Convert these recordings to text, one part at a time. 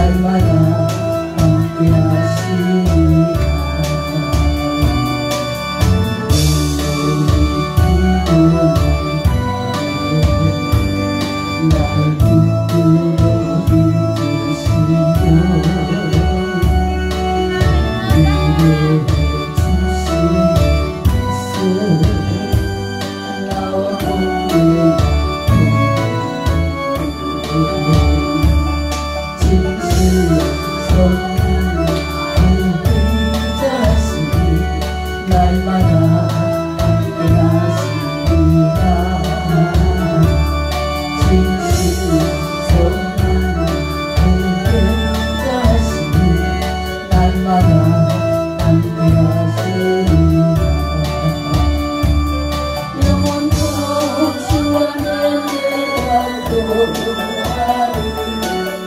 날마다 함께하시리라. 나를 기쁘게 해주시며 위로해 주시면서 나와 함께 날마다 함께하시리라. 진실 선한 함께하시니 날마다 함께하시리라. 영원토록 주와 내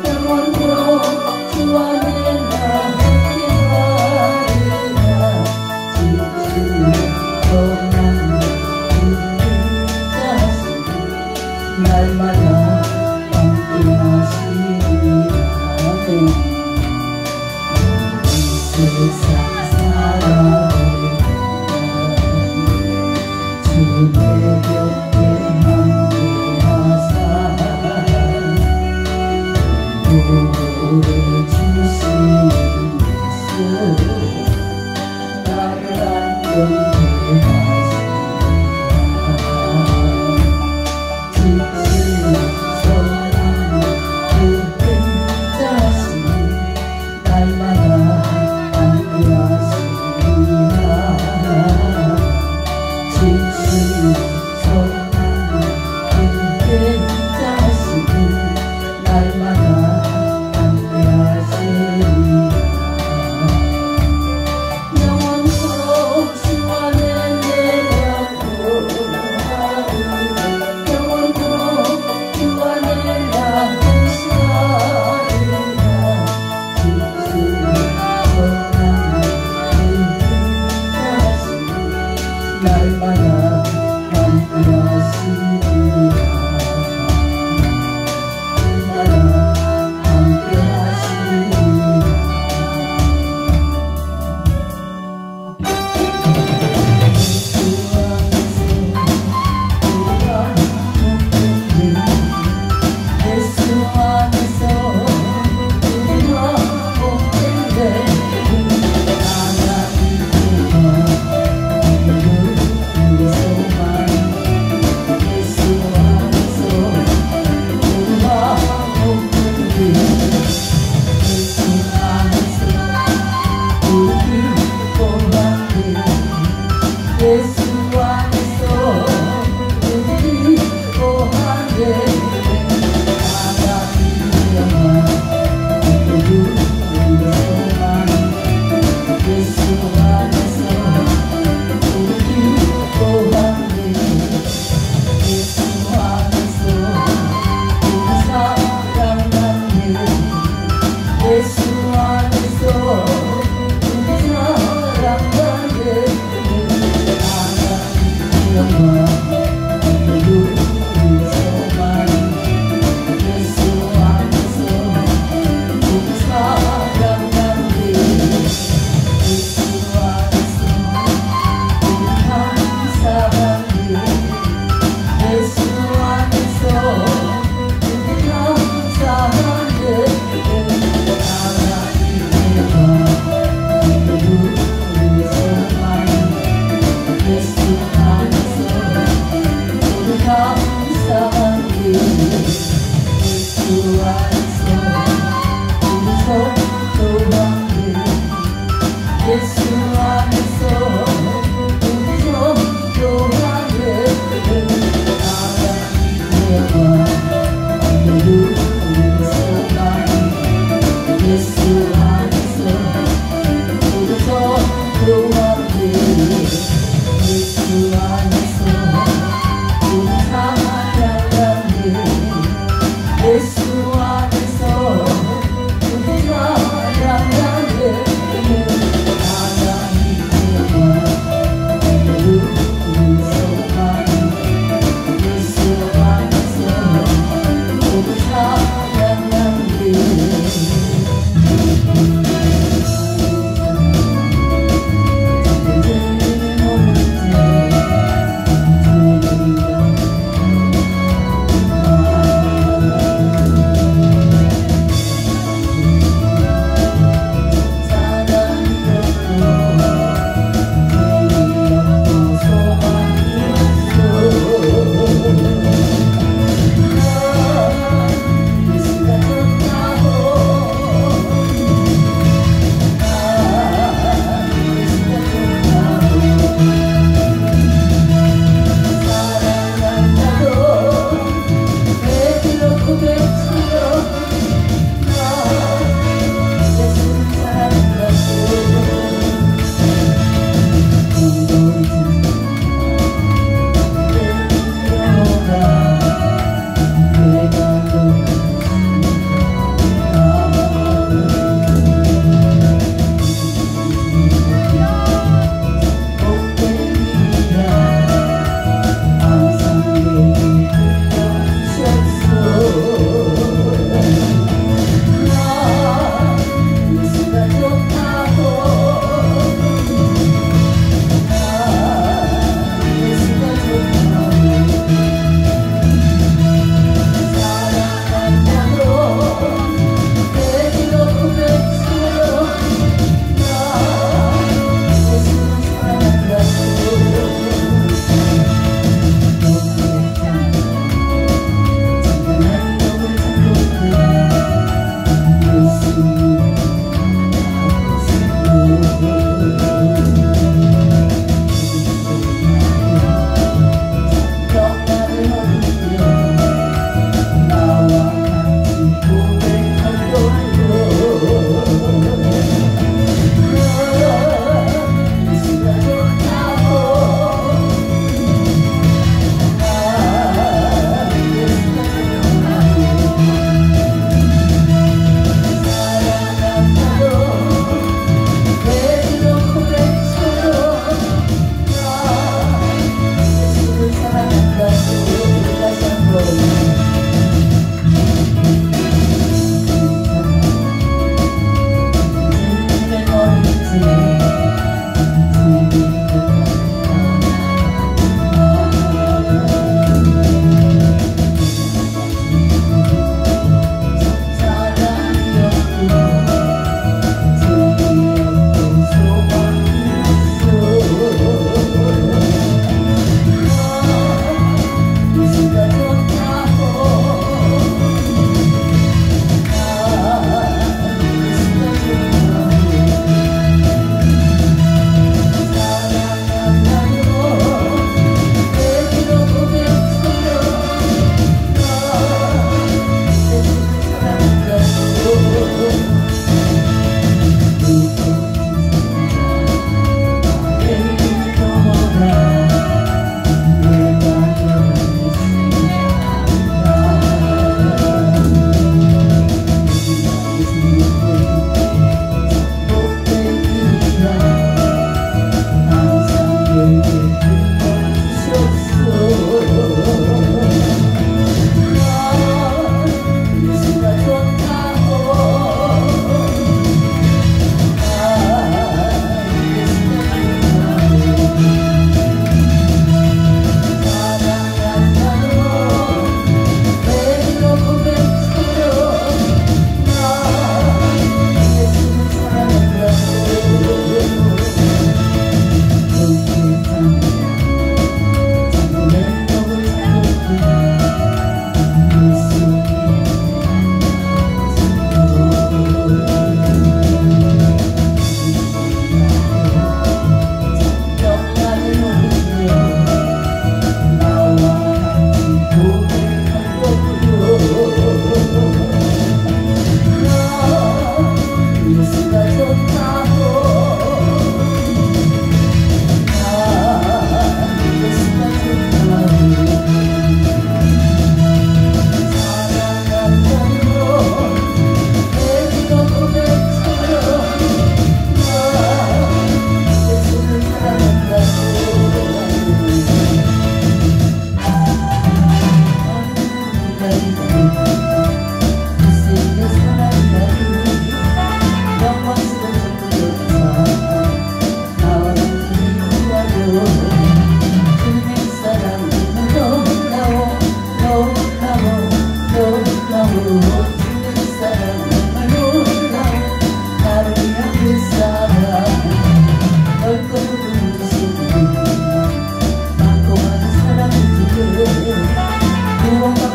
영원토록 주와 내 날마다 함께하시리라. 세상 살아가는 주의 곁에 함께하사 노래 주시면서 나를 안전케 하시리라. 날마다 함께하시리라.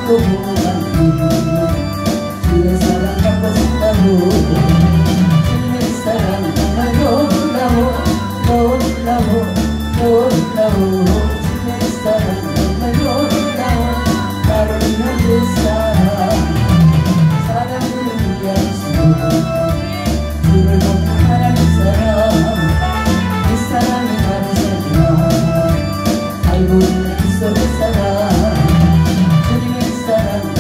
받고 보았니 주의 사랑 받고 산다고 주의 사랑 정말 놀라워 놀라워 놀라워 주의 사랑 정말 놀라워 나를 위한 그 사랑 사랑을 약속 주를 먹고 하나님 사랑 이 사랑이 나를 살리라 알고 있는 그 속의 사랑 주님의 사랑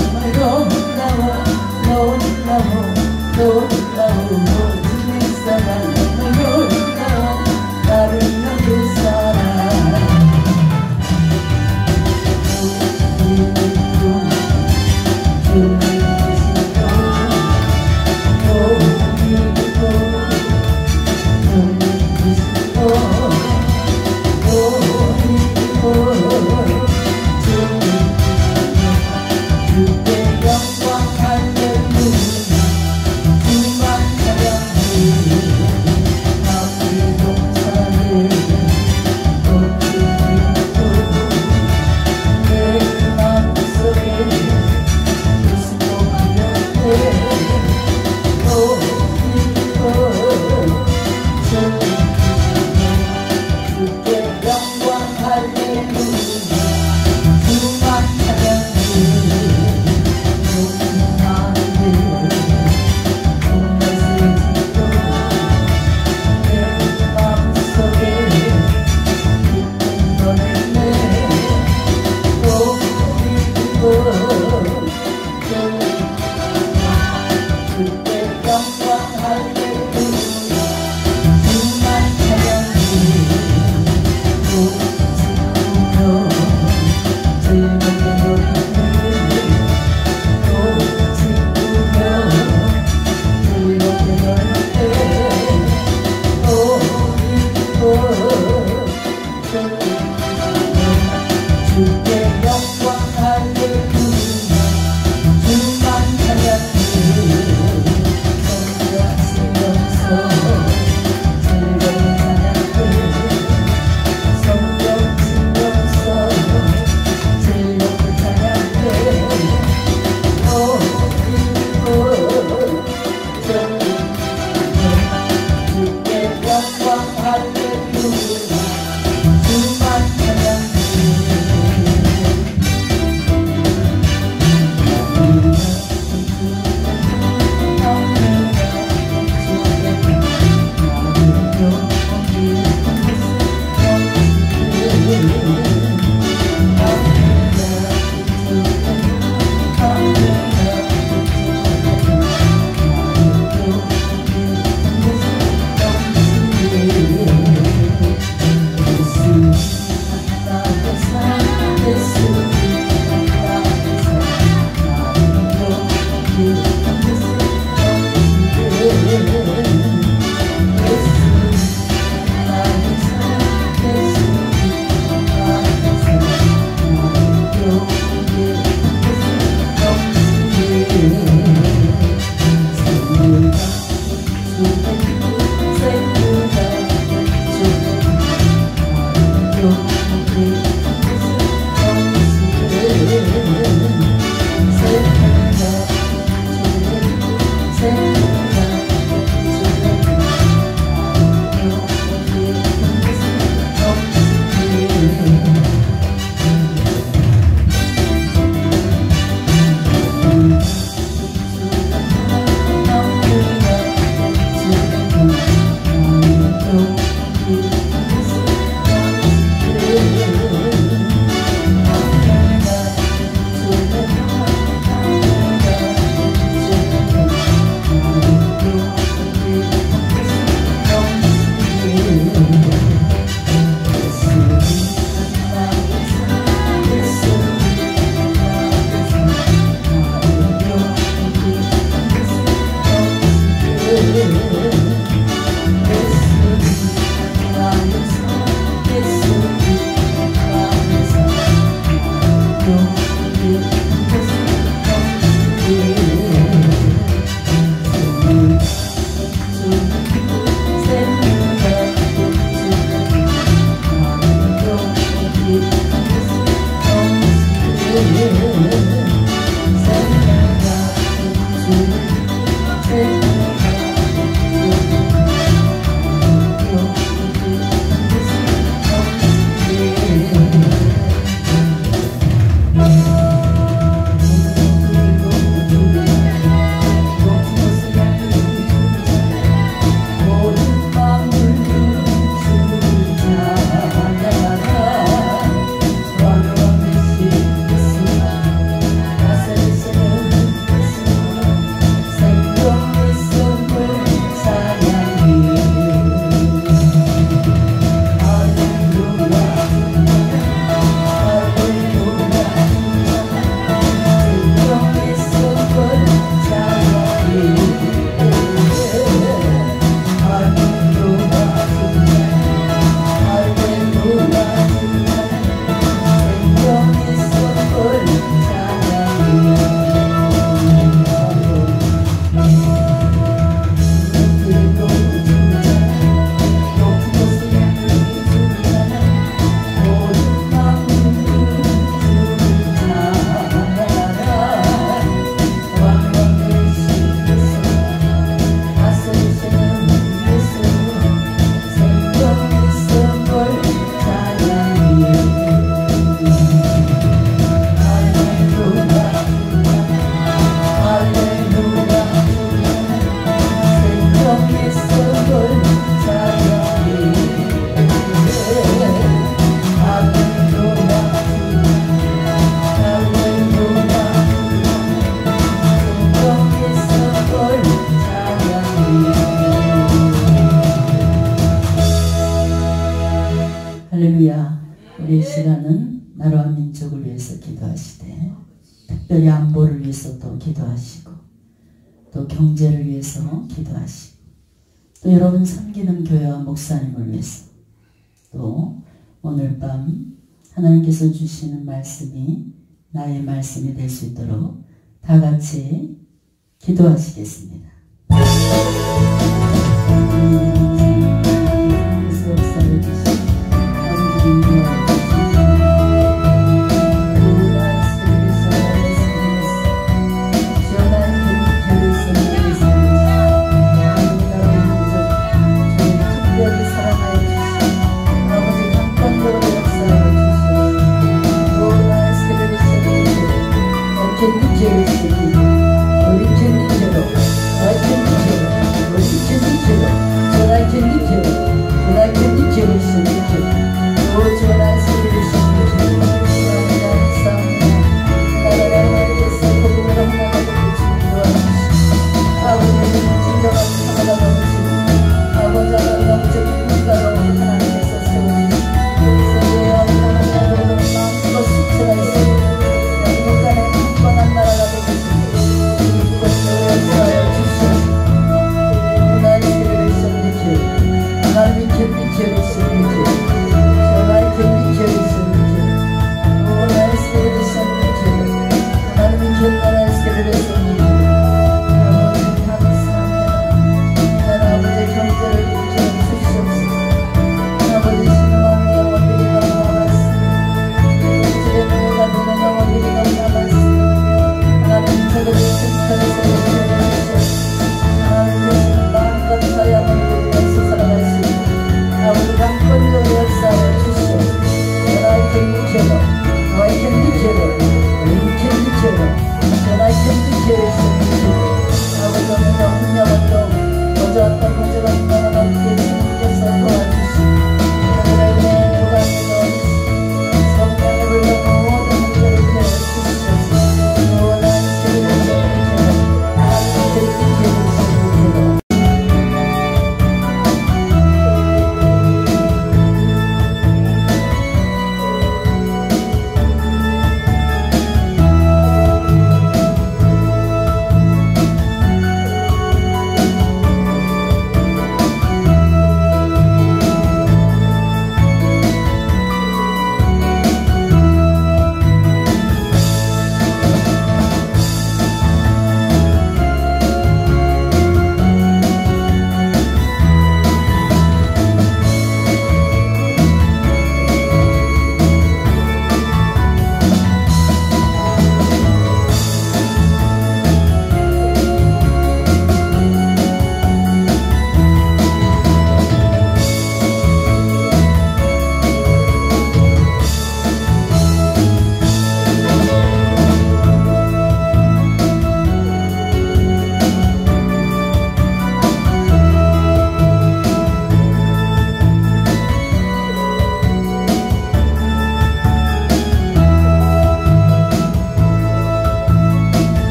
할렐루야. 우리 시간은 나라와 민족을 위해서 기도하시되 특별히 안보를 위해서 또 기도하시고 또 경제를 위해서 기도하시고 또 여러분 섬기는 교회와 목사님을 위해서 또 오늘 밤 하나님께서 주시는 말씀이 나의 말씀이 될 수 있도록 다 같이 기도하시겠습니다.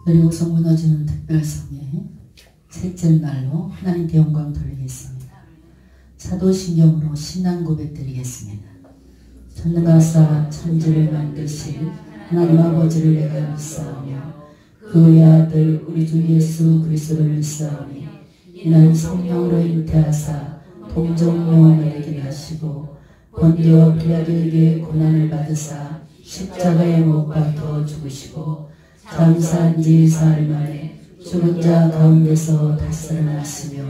여리고성 무너지는 특별성의 셋째 날로 하나님께 영광 돌리겠습니다. 사도신경으로 신앙 고백 드리겠습니다. 전능하사 천지를 만드신 하나님 아버지를 내가 믿사오며 그의 아들 우리 주 예수 그리스도를 믿사오니 이는 성령으로 잉태하사 동정녀에게 나시고 본디오 빌라도에게 고난을 받으사 십자가에 못 박혀 죽으시고 장사한 지 사흘 만에 죽은 자 가운데서 다시 살아나시며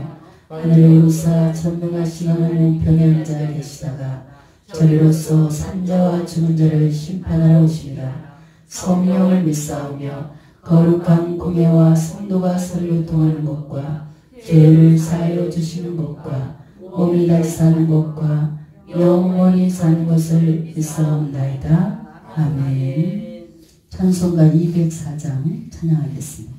하늘에 오르사 전능하신 하나님 우편에 앉아 계시다가 저리로서 산자와 죽은 자를 심판하러 오시리라. 성령을 믿사오며 거룩한 공예와 성도가 서로 교통하는 것과 죄를 사하여 주시는 것과 몸이 다시 사는 것과 영원히 사는 것을 믿사옵나이다. 아멘. 찬송가 204장 찬양하겠습니다.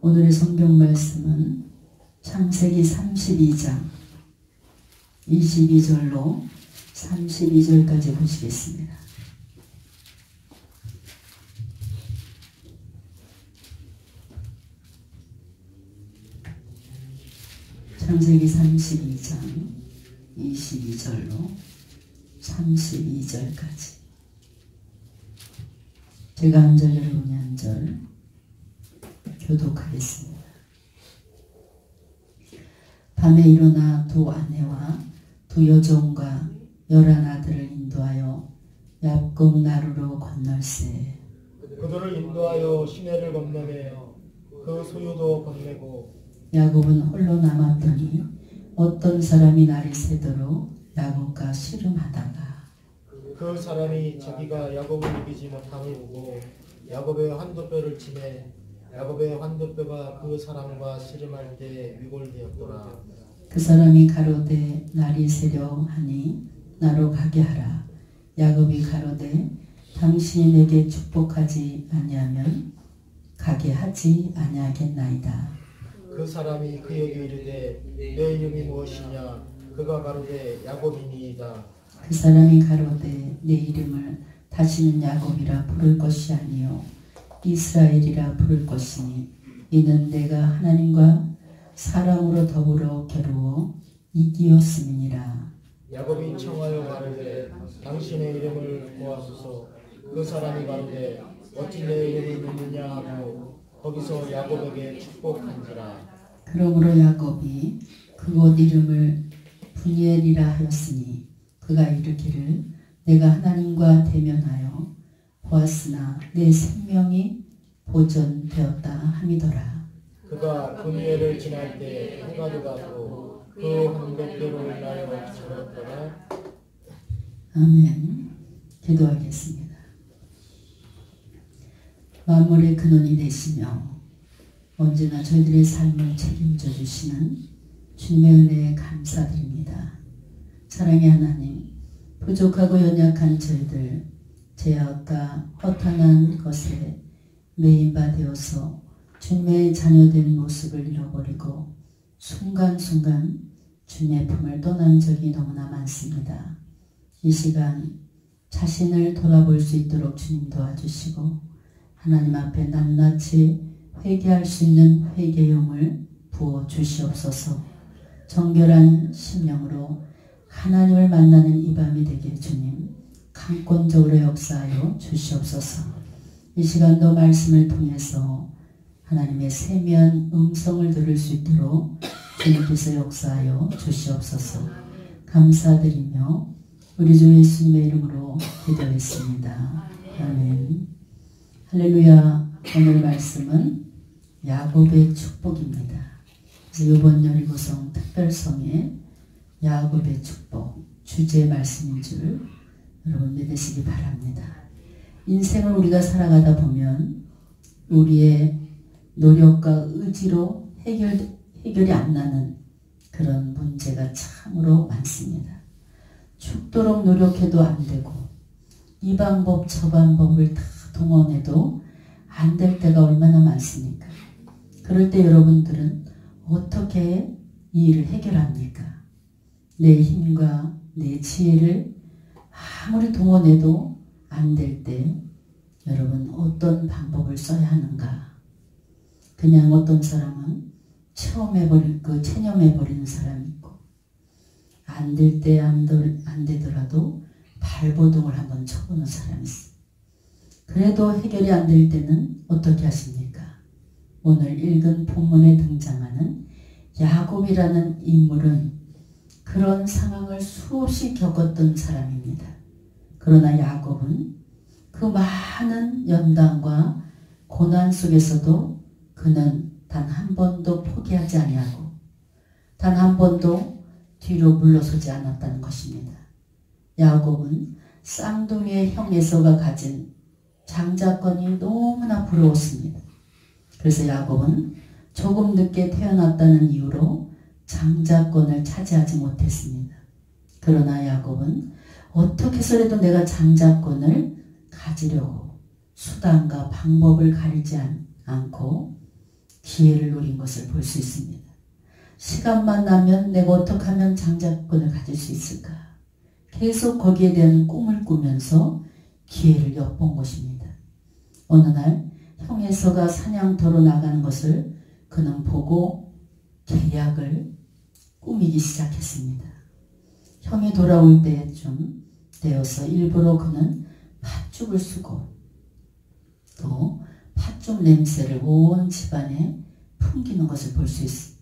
오늘의 성경 말씀은 창세기 32장 22절로 32절까지 보시겠습니다. 창세기 32장 22절로 32절까지 제가 한 절 여러분이 한 절 교독하겠습니다. 밤에 일어나 두 아내와 두 여종과 11 아들을 인도하여 야곱 나루로 건널세. 그들을 인도하여 시내를 건너매어 그 소유도 건네고 야곱은 홀로 남았더니 어떤 사람이 날이 새도록 야곱과 씨름하다가 그 사람이 자기가 야곱을 이기지 못함을 보고 야곱의 환도뼈를 치매 야곱의 환도뼈가 그 사람과 씨름할 때 위골되었더라. 그 사람이 가로되 날이 새려 하니 나로 가게 하라. 야곱이 가로되 당신이 내게 축복하지 아니하면 가게 하지 아니하겠나이다. 그 사람이 그에게 이르되 내 이름이 무엇이냐. 그가 가로되 야곱이니이다. 그 사람이 가로되 내 이름을 다시는 야곱이라 부를 것이 아니요 이스라엘이라 부를 것이니 이는 내가 하나님과 사람으로 더불어 겨루어 이기었음이니라. 야곱이 청하여 가로되 당신의 이름을 구하소서. 그 사람이 가로되 어찌 내 이름을 묻느냐 하고 거기서 야곱에게 축복한지라. 그러므로 야곱이 그곳 이름을 분이엘이라 하였으니 그가 이르기를 내가 하나님과 대면하여 보았으나 내 생명이 보존되었다 함이더라. 그가 분이엘을 지날 때 해가 되었고 그 황덕대로 인하여 저렸더라. 아멘. 기도하겠습니다. 만물의 근원이 되시며 언제나 저희들의 삶을 책임져 주시는 주님의 은혜에 감사드립니다. 사랑의 하나님, 부족하고 연약한 저희들, 죄악과 허탄한 것에 매인바 되어서 주님의 자녀된 모습을 잃어버리고 순간순간 주님의 품을 떠난 적이 너무나 많습니다. 이 시간 자신을 돌아볼 수 있도록 주님 도와주시고 하나님 앞에 낱낱이 회개할 수 있는 회개용을 부어 주시옵소서. 정결한 심령으로 하나님을 만나는 이 밤이 되게 주님 강권적으로 역사하여 주시옵소서. 이 시간도 말씀을 통해서 하나님의 세미한 음성을 들을 수 있도록 주님께서 역사하여 주시옵소서. 감사드리며 우리 주 예수님의 이름으로 기도했습니다. 아멘. 할렐루야. 오늘 말씀은 야곱의 축복입니다. 그래서 이번 여리고성 특별성의 야곱의 축복 주제 말씀인 줄 여러분 믿으시기 바랍니다. 인생을 우리가 살아가다 보면 우리의 노력과 의지로 해결이 안 나는 그런 문제가 참으로 많습니다. 죽도록 노력해도 안 되고 이 방법 저 방법을 다 동원해도 안 될 때가 얼마나 많습니까? 그럴 때 여러분들은 어떻게 이 일을 해결합니까? 내 힘과 내 지혜를 아무리 동원해도 안 될 때 여러분 어떤 방법을 써야 하는가? 그냥 어떤 사람은 체념해버리는 사람이 있고 안 될 때 안 되더라도 발버둥을 한번 쳐보는 사람이 있어요. 그래도 해결이 안 될 때는 어떻게 하십니까? 오늘 읽은 본문에 등장하는 야곱이라는 인물은 그런 상황을 수없이 겪었던 사람입니다. 그러나 야곱은 그 많은 연단과 고난 속에서도 그는 단 한 번도 포기하지 아니하고 단 한 번도 뒤로 물러서지 않았다는 것입니다. 야곱은 쌍둥이의 형 에서가 가진 장자권이 너무나 부러웠습니다. 그래서 야곱은 조금 늦게 태어났다는 이유로 장자권을 차지하지 못했습니다. 그러나 야곱은 어떻게 해서라도 내가 장자권을 가지려고 수단과 방법을 가리지 않고 기회를 노린 것을 볼 수 있습니다. 시간만 나면 내가 어떻게 하면 장자권을 가질 수 있을까? 계속 거기에 대한 꿈을 꾸면서 기회를 엿본 것입니다. 어느 날 형 에서가 사냥터로 나가는 것을 그는 보고 계약을 꾸미기 시작했습니다. 형이 돌아올 때쯤 되어서 일부러 그는 팥죽을 쓰고 또 팥죽 냄새를 온 집안에 풍기는 것을 볼 수 있습니다.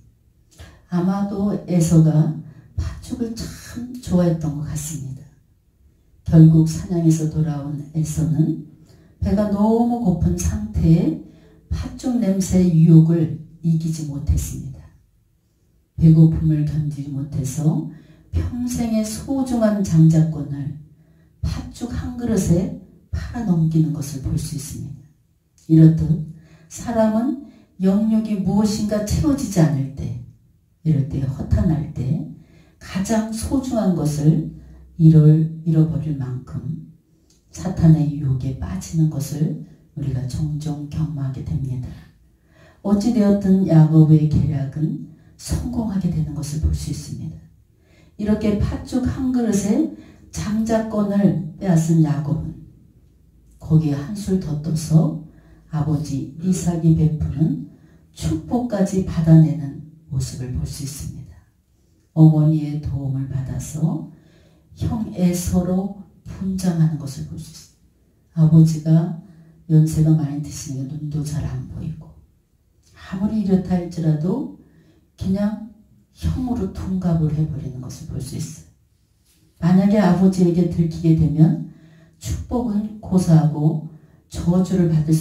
아마도 에서가 팥죽을 참 좋아했던 것 같습니다. 결국 사냥에서 돌아온 에서는 배가 너무 고픈 상태에 팥죽 냄새의 유혹을 이기지 못했습니다. 배고픔을 견디지 못해서 평생의 소중한 장자권을 팥죽 한 그릇에 팔아넘기는 것을 볼 수 있습니다. 이렇듯 사람은 영역이 무엇인가 채워지지 않을 때, 이럴 때 허탄할 때 가장 소중한 것을 잃어버릴 만큼 사탄의 유혹에 빠지는 것을 우리가 종종 경험하게 됩니다. 어찌되었든 야곱의 계략은 성공하게 되는 것을 볼 수 있습니다. 이렇게 팥죽 한 그릇에 장자권을 빼앗은 야곱은 거기에 한술 더 떠서 아버지 이삭이 베푸는 축복까지 받아내는 모습을 볼 수 있습니다. 어머니의 도움을 받아서 형 에서로 분장하는 것을 볼 수 있습니다. 아버지가 연세가 많이 드시니까 눈도 잘 안 보이고 아무리 이렇다 할지라도 그냥 형으로 둔갑을 해버리는 것을 볼 수 있어요. 만약에 아버지에게 들키게 되면 축복은 고사하고 저주를 받을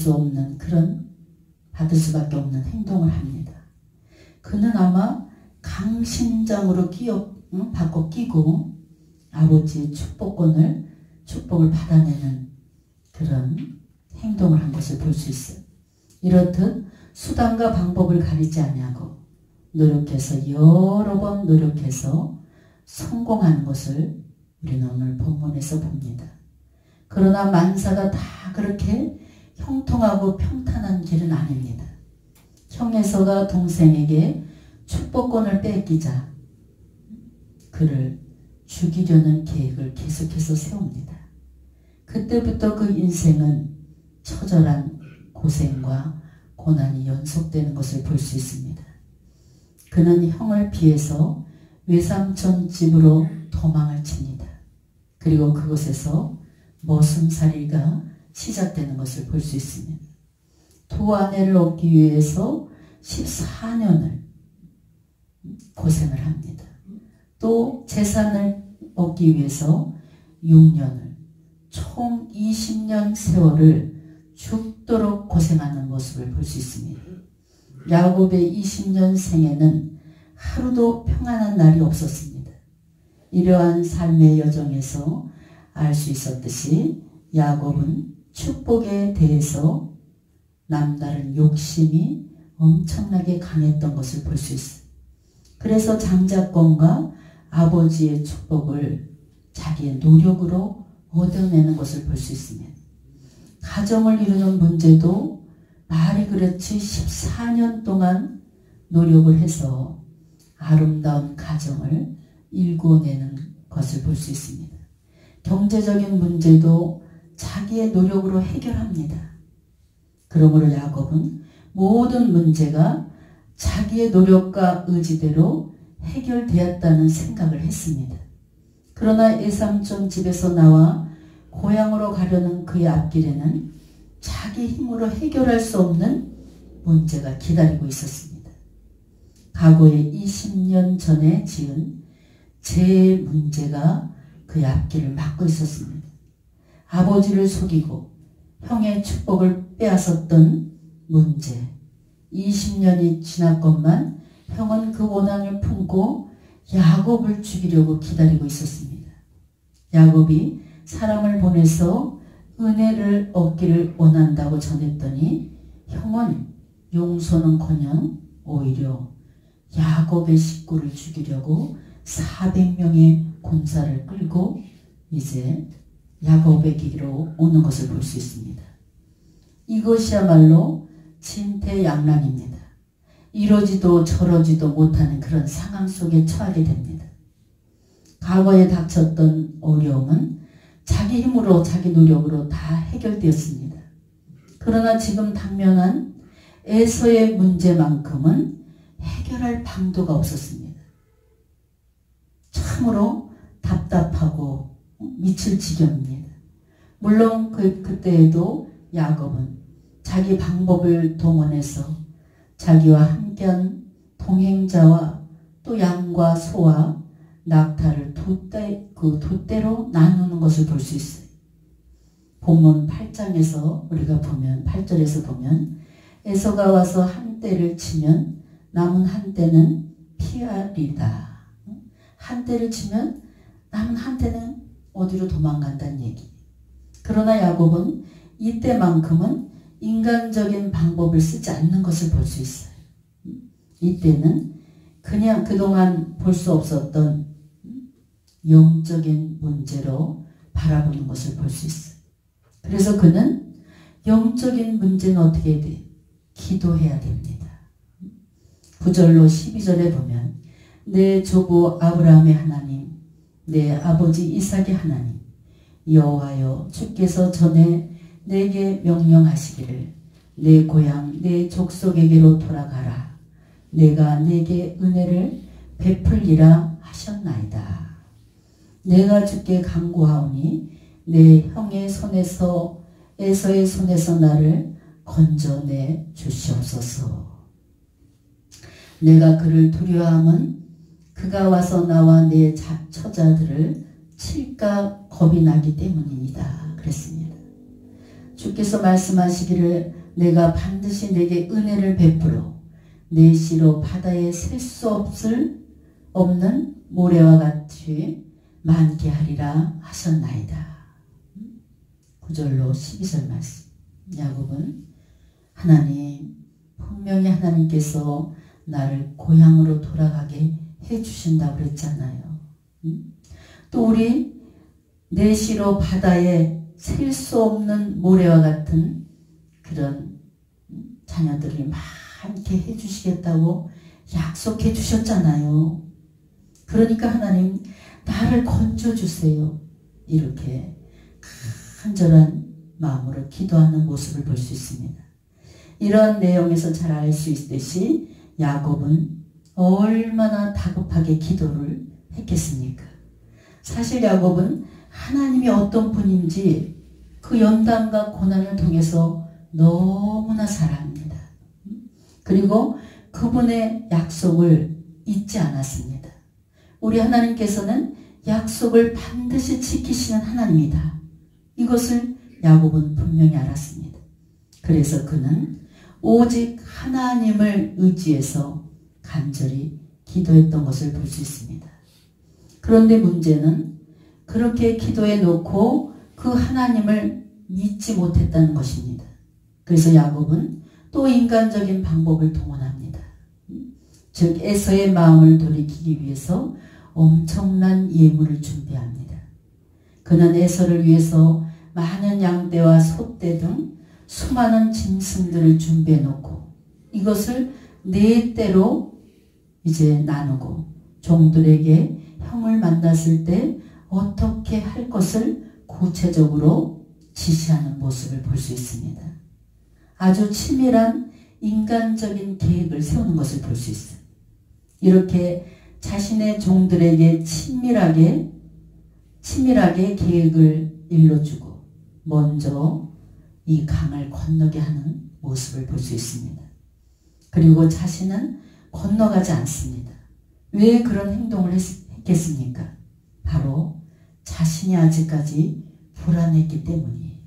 수밖에 없는 행동을 합니다. 그는 아마 강심장으로 바꿔 끼고 아버지의 축복을 받아내는 그런 행동을 한 것을 볼 수 있어요. 이렇듯 수단과 방법을 가리지 아니하고 노력해서 여러 번 노력해서 성공하는 것을 우리는 오늘 본문에서 봅니다. 그러나 만사가 다 그렇게 형통하고 평탄한 길은 아닙니다. 형 에서가 동생에게 축복권을 뺏기자 그를 죽이려는 계획을 계속해서 세웁니다. 그때부터 그 인생은 처절한 고생과 고난이 연속되는 것을 볼 수 있습니다. 그는 형을 피해서 외삼촌 집으로 도망을 칩니다. 그리고 그곳에서 머슴살이가 시작되는 것을 볼 수 있습니다. 두 아내를 얻기 위해서 14년을 고생을 합니다. 또 재산을 얻기 위해서 6년을, 총 20년 세월을 죽도록 고생하는 모습을 볼 수 있습니다. 야곱의 20년 생애는 하루도 평안한 날이 없었습니다. 이러한 삶의 여정에서 알 수 있었듯이 야곱은 축복에 대해서 남다른 욕심이 엄청나게 강했던 것을 볼 수 있어요. 그래서 장자권과 아버지의 축복을 자기의 노력으로 얻어내는 것을 볼 수 있습니다. 가정을 이루는 문제도 말이 그렇지 14년 동안 노력을 해서 아름다운 가정을 일궈내는 것을 볼 수 있습니다. 경제적인 문제도 자기의 노력으로 해결합니다. 그러므로 야곱은 모든 문제가 자기의 노력과 의지대로 해결되었다는 생각을 했습니다. 그러나 외삼촌 집에서 나와 고향으로 가려는 그의 앞길에는 자기 힘으로 해결할 수 없는 문제가 기다리고 있었습니다. 과거에 20년 전에 지은 죄의 문제가 그의 앞길을 막고 있었습니다. 아버지를 속이고 형의 축복을 빼앗았던 문제, 20년이 지났건만 형은 그 원한을 품고 야곱을 죽이려고 기다리고 있었습니다. 야곱이 사람을 보내서 은혜를 얻기를 원한다고 전했더니 형은 용서는커녕 오히려 야곱의 식구를 죽이려고 400명의 군사를 끌고 이제 야곱의 길로 오는 것을 볼 수 있습니다. 이것이야말로 진퇴양난입니다. 이러지도 저러지도 못하는 그런 상황 속에 처하게 됩니다. 과거에 닥쳤던 어려움은 자기 힘으로 자기 노력으로 다 해결되었습니다. 그러나 지금 당면한 에서의 문제만큼은 해결할 방도가 없었습니다. 참으로 답답하고 미칠 지경입니다. 물론 그때에도 야곱은 자기 방법을 동원해서 자기와 함께한 동행자와 또 양과 소와 낙타를 두 대로 나누는 것을 볼 수 있어요. 본문 8장에서 우리가 보면 8절에서 보면 에서가 와서 한 대를 치면 남은 한 대는 피하리다. 한 대를 치면 남은 한 대는 어디로 도망간다는 얘기. 그러나 야곱은 이때만큼은 인간적인 방법을 쓰지 않는 것을 볼 수 있어요. 이때는 그냥 그동안 볼 수 없었던 영적인 문제로 바라보는 것을 볼 수 있어요. 그래서 그는 영적인 문제는 어떻게 해야 돼? 기도해야 됩니다. 9절로 12절에 보면 내 조부 아브라함의 하나님, 내 아버지 이삭의 하나님 여호와여, 주께서 전에 내게 명령하시기를 내 고향 내 족속에게로 돌아가라. 내가 내게 은혜를 베풀리라 하셨나이다. 내가 주께 간구하오니 내 형의 손에서 에서의 손에서 나를 건져내 주시옵소서. 내가 그를 두려워함은 그가 와서 나와 내 처자들을 칠까 겁이 나기 때문이니다. 그랬습니다. 주께서 말씀하시기를 내가 반드시 내게 은혜를 베풀어 내 씨로 바다에 셀 수 없는 모래와 같이 많게 하리라 하셨나이다. 9절로 12절 말씀. 야곱은 하나님, 분명히 하나님께서 나를 고향으로 돌아가게 해주신다고 그랬잖아요. 또 우리 내 씨로 바다에 셀 수 없는 모래와 같은 그런 자녀들을 많게 해주시겠다고 약속해 주셨잖아요. 그러니까 하나님 나를 건져주세요. 이렇게 간절한 마음으로 기도하는 모습을 볼 수 있습니다. 이런 내용에서 잘 알 수 있듯이 야곱은 얼마나 다급하게 기도를 했겠습니까? 사실 야곱은 하나님이 어떤 분인지 그 연단과 고난을 통해서 너무나 잘 압니다. 그리고 그분의 약속을 잊지 않았습니다. 우리 하나님께서는 약속을 반드시 지키시는 하나님이다. 이것을 야곱은 분명히 알았습니다. 그래서 그는 오직 하나님을 의지해서 간절히 기도했던 것을 볼 수 있습니다. 그런데 문제는 그렇게 기도해 놓고 그 하나님을 믿지 못했다는 것입니다. 그래서 야곱은 또 인간적인 방법을 동원합니다. 즉 에서의 마음을 돌이키기 위해서 엄청난 예물을 준비합니다. 그는 에서를 위해서 많은 양떼와 소떼 등 수많은 짐승들을 준비해 놓고 이것을 네 떼로 이제 나누고 종들에게 형을 만났을 때 어떻게 할 것을 구체적으로 지시하는 모습을 볼 수 있습니다. 아주 치밀한 인간적인 계획을 세우는 것을 볼 수 있어요. 이렇게 자신의 종들에게 치밀하게 계획을 일러주고 먼저 이 강을 건너게 하는 모습을 볼 수 있습니다. 그리고 자신은 건너가지 않습니다. 왜 그런 행동을 했겠습니까? 바로 자신이 아직까지 불안했기 때문이에요.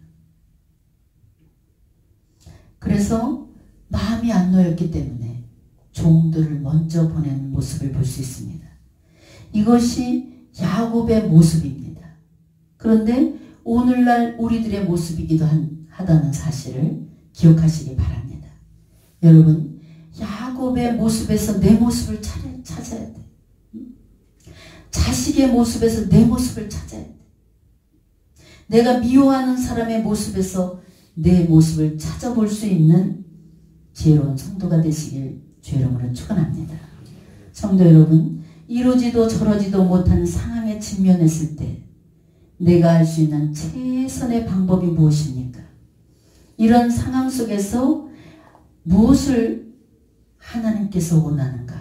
그래서 마음이 안 놓였기 때문에 종들을 먼저 보내는 모습을 볼 수 있습니다. 이것이 야곱의 모습입니다. 그런데 오늘날 우리들의 모습이기도 하다는 사실을 기억하시기 바랍니다. 여러분, 야곱의 모습에서 내 모습을 찾아야 돼. 자식의 모습에서 내 모습을 찾아야 돼. 내가 미워하는 사람의 모습에서 내 모습을 찾아볼 수 있는 지혜로운 성도가 되시길 주의 이름으로 축원합니다. 성도 여러분, 이러지도 저러지도 못한 상황에 직면했을 때 내가 할 수 있는 최선의 방법이 무엇입니까? 이런 상황 속에서 무엇을 하나님께서 원하는가?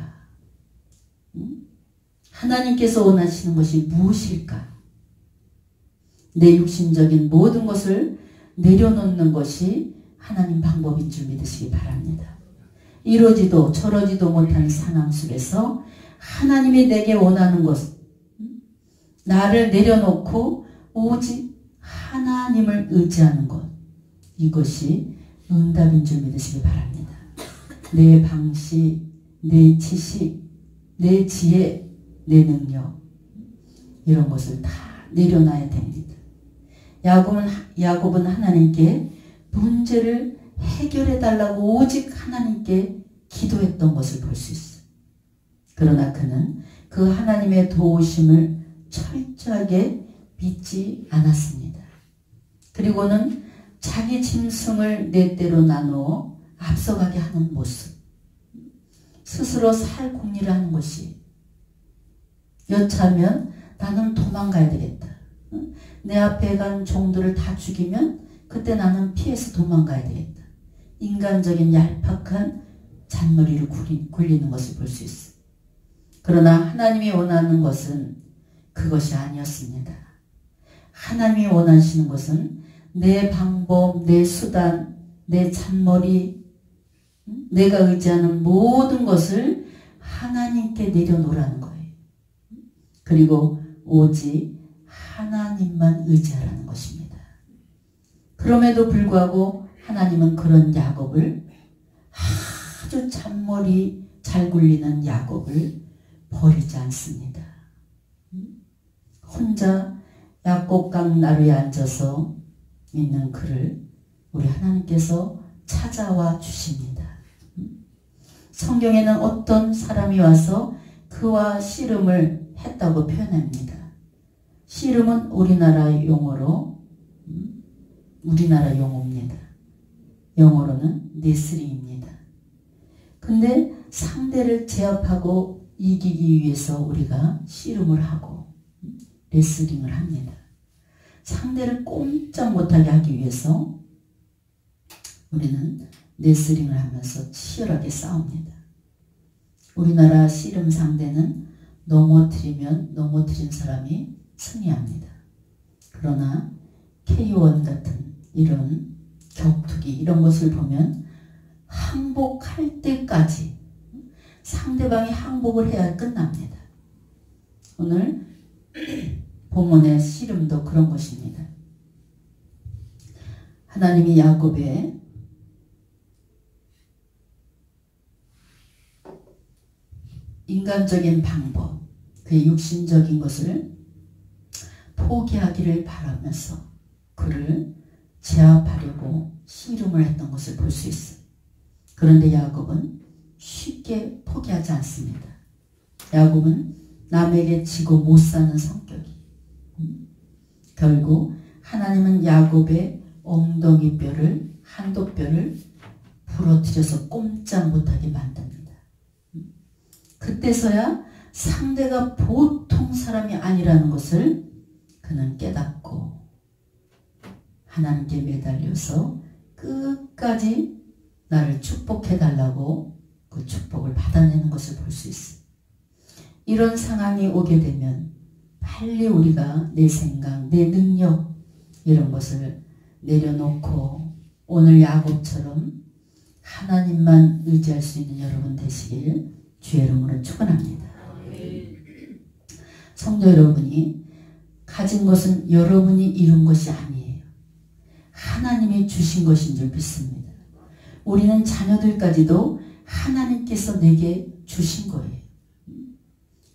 하나님께서 원하시는 것이 무엇일까? 내 육신적인 모든 것을 내려놓는 것이 하나님 방법인 줄 믿으시기 바랍니다. 이러지도 저러지도 못한 상황 속에서 하나님이 내게 원하는 것, 나를 내려놓고 오직 하나님을 의지하는 것, 이것이 응답인 줄 믿으시기 바랍니다. 내 방식, 내 지식, 내 지혜, 내 능력, 이런 것을 다 내려놔야 됩니다. 야곱은 하나님께 문제를 해결해 달라고 오직 하나님께 기도했던 것을 볼 수 있어요. 그러나 그는 그 하나님의 도우심을 철저하게 믿지 않았습니다. 그리고는 자기 짐승을 네 떼로 나누어 앞서가게 하는 모습, 스스로 살 궁리를 하는 것이, 여차하면 나는 도망가야 되겠다. 내 앞에 간 종들을 다 죽이면 그때 나는 피해서 도망가야 되겠다. 인간적인 얄팍한 잔머리를 굴리는 것을 볼 수 있어. 그러나 하나님이 원하는 것은 그것이 아니었습니다. 하나님이 원하시는 것은 내 방법, 내 수단, 내 잔머리, 내가 의지하는 모든 것을 하나님께 내려놓으라는 거예요. 그리고 오직 하나님만 의지하라는 것입니다. 그럼에도 불구하고 하나님은 그런 야곱을, 아주 잔머리 잘 굴리는 야곱을 버리지 않습니다. 혼자 야곱강 나루에 앉아서 있는 그를 우리 하나님께서 찾아와 주십니다. 성경에는 어떤 사람이 와서 그와 씨름을 했다고 표현합니다. 씨름은 우리나라 용어로, 우리나라 용어입니다. 영어로는 네스링입니다. 근데 상대를 제압하고 이기기 위해서 우리가 씨름을 하고 레슬링을 합니다. 상대를 꼼짝 못하게 하기 위해서 우리는 레슬링을 하면서 치열하게 싸웁니다. 우리나라 씨름 상대는 넘어뜨리면 넘어뜨린 사람이 승리합니다. 그러나 K1 같은 이런 격투기 이런 것을 보면 항복할 때까지 상대방이 항복을 해야 끝납니다. 오늘 본문의 씨름도 그런 것입니다. 하나님이 야곱의 인간적인 방법, 그의 육신적인 것을 포기하기를 바라면서 그를 제압하려고 씨름을 했던 것을 볼 수 있어요. 그런데 야곱은 쉽게 포기하지 않습니다. 야곱은 남에게 지고 못 사는 성격이. 결국 하나님은 야곱의 엉덩이 뼈를, 한도뼈를 부러뜨려서 꼼짝 못하게 만듭니다. 그때서야 상대가 보통 사람이 아니라는 것을 그는 깨닫고 하나님께 매달려서 끝까지 나를 축복해달라고 그 축복을 받아내는 것을 볼 수 있어요. 이런 상황이 오게 되면 빨리 우리가 내 생각, 내 능력 이런 것을 내려놓고 오늘 야곱처럼 하나님만 의지할 수 있는 여러분 되시길 주의 이름으로 축원합니다. 성도 여러분이 가진 것은 여러분이 이룬 것이 아니에요. 하나님이 주신 것인 줄 믿습니다. 우리는 자녀들까지도 하나님께서 내게 주신 거예요.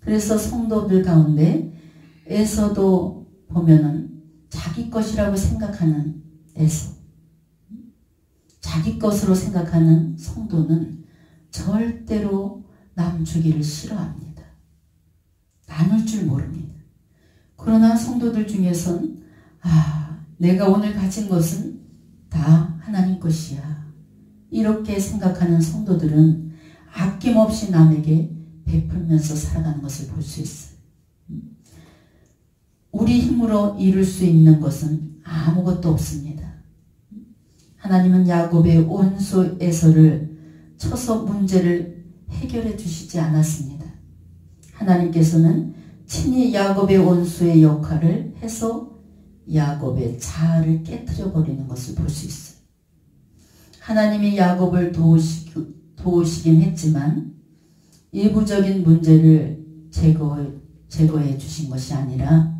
그래서 성도들 가운데 에서도 보면은 자기 것이라고 생각하는 에서, 자기 것으로 생각하는 성도는 절대로 남 주기를 싫어합니다. 나눌 줄 모릅니다. 그러나 성도들 중에선 내가 오늘 가진 것은 다 하나님 것이야. 이렇게 생각하는 성도들은 아낌없이 남에게 베풀면서 살아가는 것을 볼 수 있어요. 우리 힘으로 이룰 수 있는 것은 아무것도 없습니다. 하나님은 야곱의 온수 에서를 쳐서 문제를 해결해 주시지 않았습니다. 하나님께서는 친히 야곱의 온수의 역할을 해서 야곱의 자아를 깨트려 버리는 것을 볼 수 있어요. 하나님이 야곱을 도우시긴 했지만 일부적인 문제를 제거해 주신 것이 아니라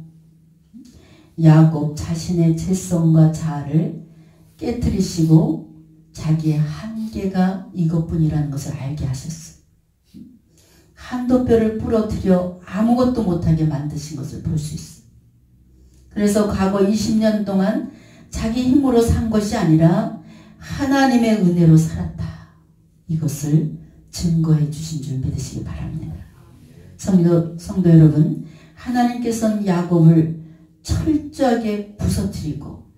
야곱 자신의 재성과 자아를 깨트리시고 자기의 한계가 이것뿐이라는 것을 알게 하셨어요. 한도뼈를 부러뜨려 아무것도 못하게 만드신 것을 볼 수 있어요. 그래서 과거 20년 동안 자기 힘으로 산 것이 아니라 하나님의 은혜로 살았다. 이것을 증거해 주신 줄 믿으시기 바랍니다. 성도 여러분, 하나님께서는 야곱을 철저하게 부서뜨리고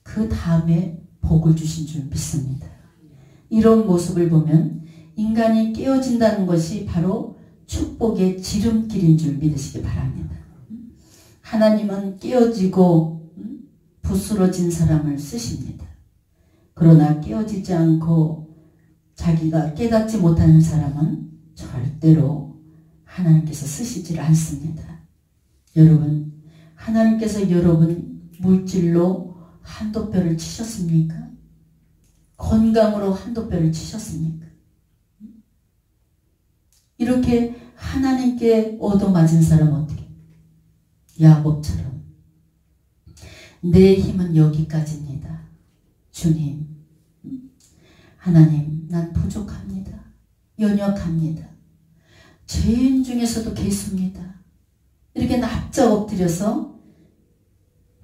그 다음에 복을 주신 줄 믿습니다. 이런 모습을 보면 인간이 깨어진다는 것이 바로 축복의 지름길인 줄 믿으시기 바랍니다. 하나님은 깨어지고 부스러진 사람을 쓰십니다. 그러나 깨어지지 않고 자기가 깨닫지 못하는 사람은 절대로 하나님께서 쓰시질 않습니다. 여러분, 하나님께서 여러분 물질로 한도뼈를 치셨습니까? 건강으로 한도뼈를 치셨습니까? 이렇게 하나님께 얻어맞은 사람 어떻게? 야곱처럼 내 힘은 여기까지입니다. 주님, 하나님, 난 부족합니다. 연약합니다. 죄인 중에서도 괴수입니다. 이렇게 납작 엎드려서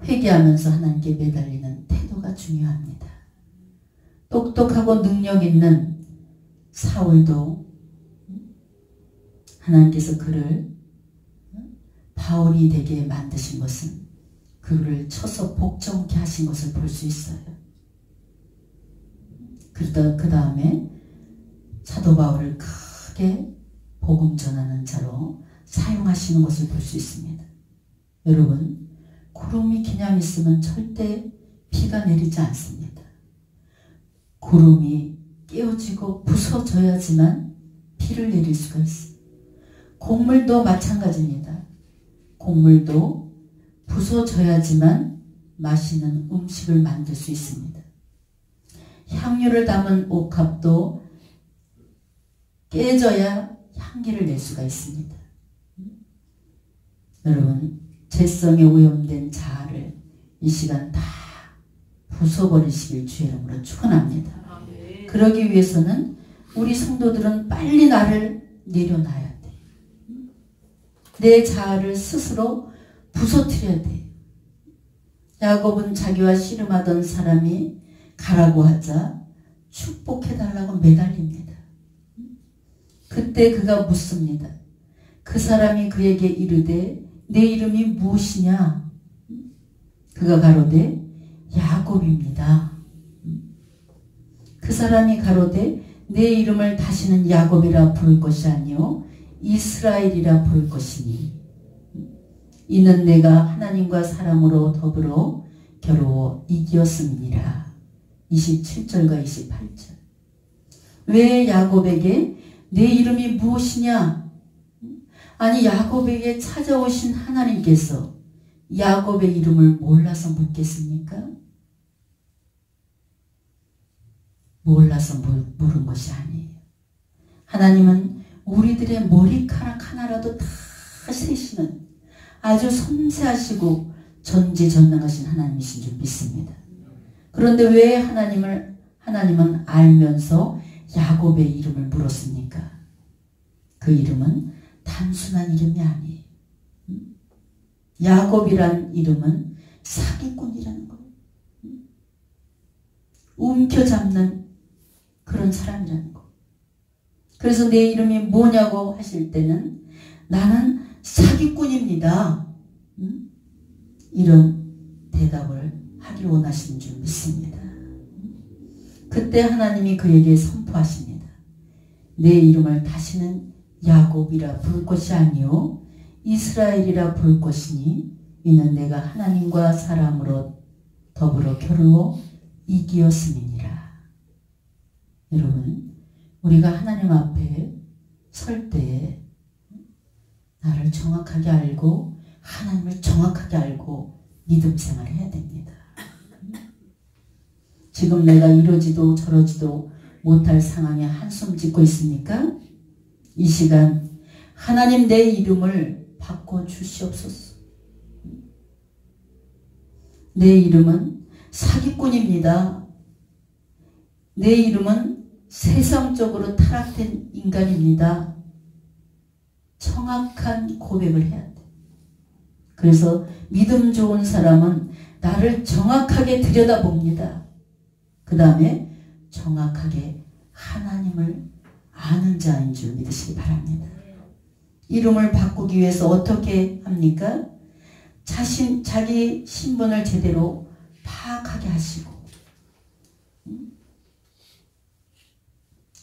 회개하면서 하나님께 매달리는 태도가 중요합니다. 똑똑하고 능력 있는 사울도 하나님께서 그를 바울이 되게 만드신 것은 그를 쳐서 복종케 하신 것을 볼 수 있어요. 그러다 그 다음에 사도 바울을 크게 복음 전하는 자로 사용하시는 것을 볼 수 있습니다. 여러분, 구름이 그냥 있으면 절대 비가 내리지 않습니다. 구름이 깨어지고 부서져야지만 비를 내릴 수가 있어요. 곡물도 마찬가지입니다. 곡물도 부서져야지만 맛있는 음식을 만들 수 있습니다. 향유를 담은 옥합도 깨져야 향기를 낼 수가 있습니다. 여러분, 죄성에 오염된 자아를 이 시간 다 부숴버리시길 주의 이름으로 축원합니다. 그러기 위해서는 우리 성도들은 빨리 나를 내려놔야 돼. 내 자아를 스스로 부서뜨려야 돼. 야곱은 자기와 씨름하던 사람이 가라고 하자 축복해달라고 매달립니다. 그때 그가 묻습니다. 그 사람이 그에게 이르되 내 이름이 무엇이냐? 그가 가로되 야곱입니다. 그 사람이 가로되 내 이름을 다시는 야곱이라 부를 것이 아니요 이스라엘이라 부를 것이니 이는 내가 하나님과 사람으로 더불어 겨루어 이기었음이니라. 27절과 28절. 왜 야곱에게 내 이름이 무엇이냐? 아니, 야곱에게 찾아오신 하나님께서 야곱의 이름을 몰라서 묻겠습니까? 몰라서 물은 것이 아니에요. 하나님은 우리들의 머리카락 하나라도 다 세시는 아주 섬세하시고 전지전능하신 하나님이신 줄 믿습니다. 그런데 왜 하나님은 알면서 야곱의 이름을 물었습니까? 그 이름은 단순한 이름이 아니에요. 야곱이란 이름은 사기꾼이라는 거예요. 움켜잡는 그런 사람이라는 거. 그래서 내 이름이 뭐냐고 하실 때는 나는 사기꾼입니다. 이런 대답을 하길 원하시는 줄 믿습니다. 그때 하나님이 그에게 선포하십니다. 내 이름을 다시는 야곱이라 부를 것이 아니요 이스라엘이라 부를 것이니 이는 내가 하나님과 사람으로 더불어 겨루어 이기었음이니라. 여러분, 우리가 하나님 앞에 설 때에 나를 정확하게 알고 하나님을 정확하게 알고 믿음 생활을 해야 됩니다. 지금 내가 이러지도 저러지도 못할 상황에 한숨 짓고 있습니까? 이 시간 하나님 내 이름을 바꿔주시옵소서. 내 이름은 사기꾼입니다. 내 이름은 세상적으로 타락된 인간입니다. 정확한 고백을 해야 돼. 그래서 믿음 좋은 사람은 나를 정확하게 들여다봅니다. 그 다음에 정확하게 하나님을 아는 자인 줄 믿으시기 바랍니다. 이름을 바꾸기 위해서 어떻게 합니까? 자기 신분을 제대로 파악하게 하시고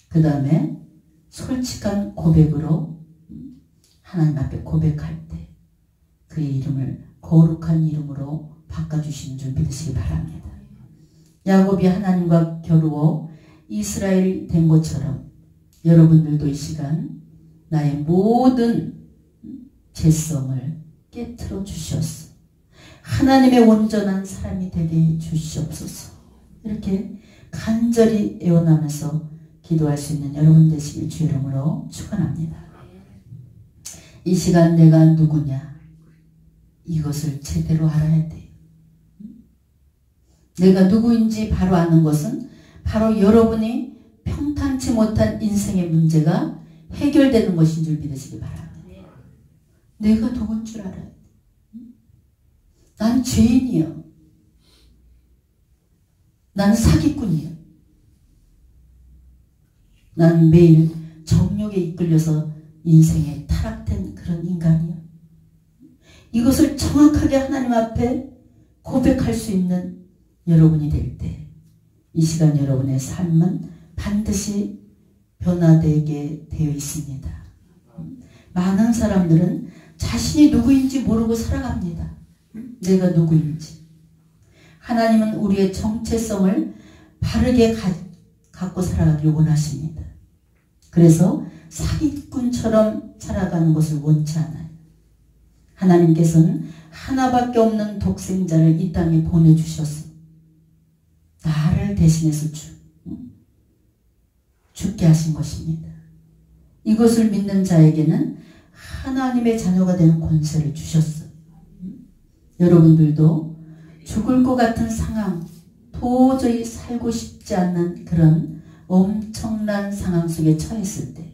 그 다음에 솔직한 고백으로 하나님 앞에 고백할 때 그의 이름을 거룩한 이름으로 바꿔주시는 줄 믿으시기 바랍니다. 야곱이 하나님과 겨루어 이스라엘 된 것처럼 여러분들도 이 시간 나의 모든 죄성을 깨트려 주시옵소서. 하나님의 온전한 사람이 되게 주시옵소서. 이렇게 간절히 애원하면서 기도할 수 있는 여러분 되시길 주 이름으로 축원합니다. 이 시간 내가 누구냐? 이것을 제대로 알아야 돼요. 내가 누구인지 바로 아는 것은 바로 여러분이 평탄치 못한 인생의 문제가 해결되는 것인 줄 믿으시기 바랍니다. 내가 누군 줄 알아야 돼. 난 죄인이야. 난 사기꾼이야. 난 매일 정욕에 이끌려서 인생에 타락된 그런 인간이야. 이것을 정확하게 하나님 앞에 고백할 수 있는 여러분이 될 때 이 시간 여러분의 삶은 반드시 변화되게 되어 있습니다. 많은 사람들은 자신이 누구인지 모르고 살아갑니다. 내가 누구인지. 하나님은 우리의 정체성을 바르게 갖고 살아가길 원하십니다. 그래서 사기꾼처럼 살아가는 것을 원치 않아요. 하나님께서는 하나밖에 없는 독생자를 이 땅에 보내주셔서 나를 대신해서 죽게 하신 것입니다. 이것을 믿는 자에게는 하나님의 자녀가 되는 권세를 주셨어요. 여러분들도 죽을 것 같은 상황, 도저히 살고 싶지 않는 그런 엄청난 상황 속에 처했을 때,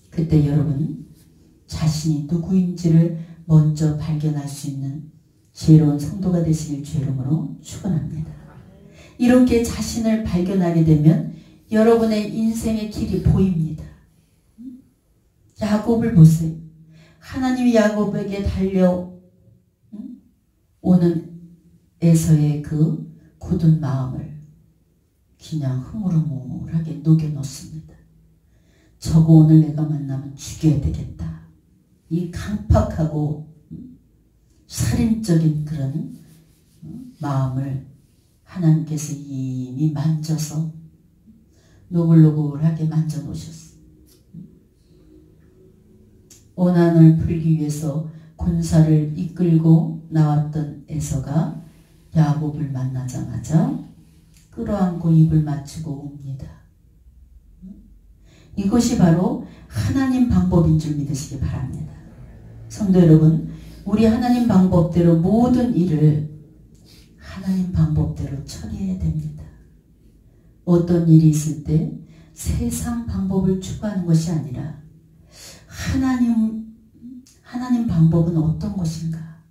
그때 여러분 자신이 누구인지를 먼저 발견할 수 있는 지혜로운 성도가 되시길 주 이름으로 축원합니다. 이렇게 자신을 발견하게 되면 여러분의 인생의 길이 보입니다. 야곱을 보세요. 하나님이 야곱에게 달려오는 에서의 그 굳은 마음을 그냥 흐물흐물하게 녹여놓습니다. 저거 오늘 내가 만나면 죽여야 되겠다. 이 강팍하고 살인적인 그런 마음을 하나님께서 이미 만져서 노글노글하게 만져놓으셨어요. 원한을 풀기 위해서 군사를 이끌고 나왔던 에서가 야곱을 만나자마자 끌어안고 입을 맞추고 웁니다. 이것이 바로 하나님 방법인 줄 믿으시기 바랍니다. 성도 여러분, 우리 하나님 방법대로 모든 일을 하나님 방법대로 처리해야 됩니다. 어떤 일이 있을 때 세상 방법을 추구하는 것이 아니라 하나님 방법은 어떤 것인가?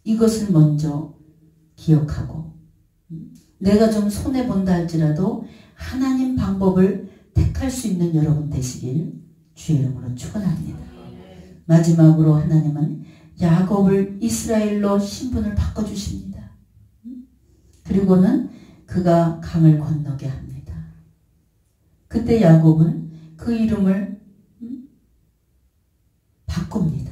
이것을 먼저 기억하고 내가 좀 손해본다 할지라도 하나님 방법을 택할 수 있는 여러분 되시길 주의 이름으로 축원합니다. 마지막으로 하나님은 야곱을 이스라엘로 신분을 바꿔주십니다. 그리고는 그가 강을 건너게 합니다. 그때 야곱은 그 이름을 바꿉니다.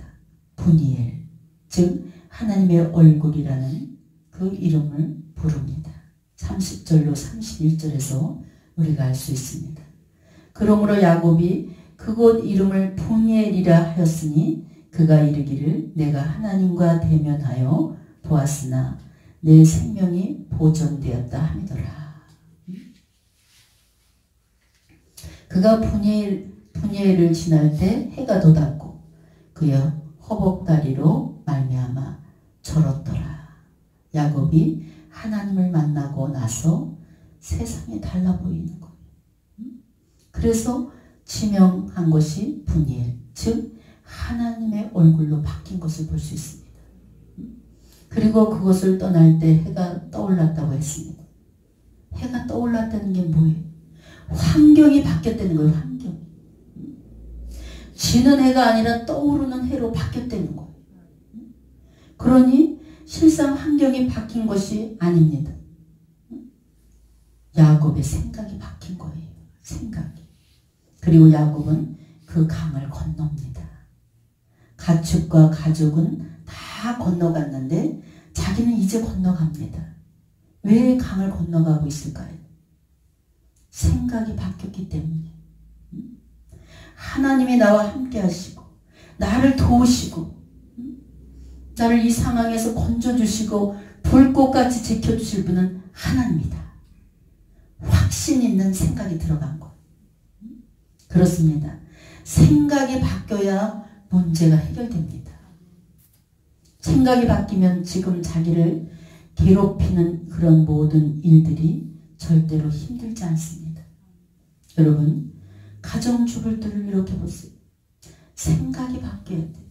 분이엘, 즉 하나님의 얼굴이라는 그 이름을 부릅니다. 30절로 31절에서 우리가 알 수 있습니다. 그러므로 야곱이 그곳 이름을 분이엘이라 하였으니 그가 이르기를 내가 하나님과 대면하여 보았으나 내 생명이 보존되었다 함이더라. 그가 분이엘을 지날 때 해가 돋았고 그의 허벅다리로 말미암아 절었더라. 야곱이 하나님을 만나고 나서 세상이 달라 보이는 거예요. 그래서 지명한 것이 분이엘, 즉 하나님의 얼굴로 바뀐 것을 볼 수 있습니다. 그리고 그것을 떠날 때 해가 떠올랐다고 했습니다. 해가 떠올랐다는 게 뭐예요? 환경이 바뀌었다는 거예요. 환경이. 지는 해가 아니라 떠오르는 해로 바뀌었다는 거예요. 그러니 실상 환경이 바뀐 것이 아닙니다. 야곱의 생각이 바뀐 거예요. 생각이. 그리고 야곱은 그 강을 건넙니다. 가축과 가족은 다 건너갔는데 자기는 이제 건너갑니다. 왜 강을 건너가고 있을까요? 생각이 바뀌었기 때문에. 하나님이 나와 함께 하시고 나를 도우시고 나를 이 상황에서 건져주시고 불꽃같이 지켜주실 분은 하나님이다. 확신 있는 생각이 들어간 것. 그렇습니다. 생각이 바뀌어야 문제가 해결됩니다. 생각이 바뀌면 지금 자기를 괴롭히는 그런 모든 일들이 절대로 힘들지 않습니다. 여러분, 가정주부들을 이렇게 보세요. 생각이 바뀌어야 돼요.